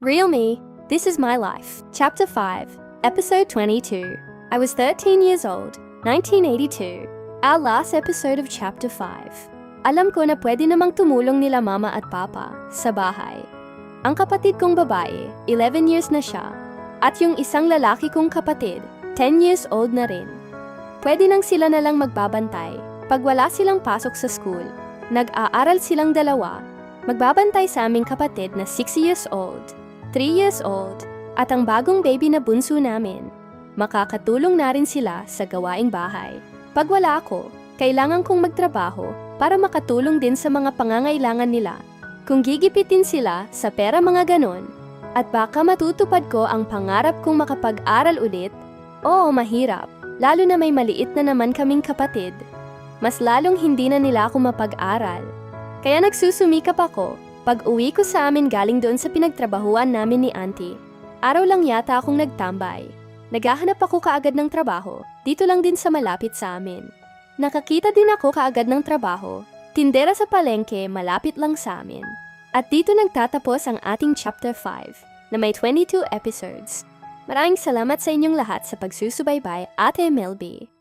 Real Me, This Is My Life, Chapter 5, Episode 22. I was 13 years old, 1982. Our last episode of Chapter 5. Alam ko na pwede namang tumulong nila mama at papa sa bahay. Ang kapatid kong babae, 11 years na siya, at yung isang lalaki kong kapatid, 10 years old na rin. Pwede nang sila na lang magbabantay pag wala silang pasok sa school. Nag-aaral silang dalawa, magbabantay sa aming kapatid na 6 years old, 3 years old, at ang bagong baby na bunso namin. Makakatulong na rin sila sa gawaing bahay. Pag wala ako, kailangan kong magtrabaho para makatulong din sa mga pangangailangan nila. Kung gigipitin sila sa pera mga ganon, at baka matutupad ko ang pangarap kong makapag-aral ulit, oo mahirap, lalo na may maliit na naman kaming kapatid. Mas lalong hindi na nila ako mapag-aral. Kaya nagsusumikap ako pag uwi ko sa amin galing doon sa pinagtrabahuan namin ni auntie. Araw lang yata akong nagtambay. Naghahanap ako kaagad ng trabaho, dito lang din sa malapit sa amin. Nakakita din ako kaagad ng trabaho, tindera sa palengke malapit lang sa amin. At dito nagtatapos ang ating Chapter 5 na may 22 episodes. Maraming salamat sa inyong lahat sa pagsusubaybay, Ate MLB.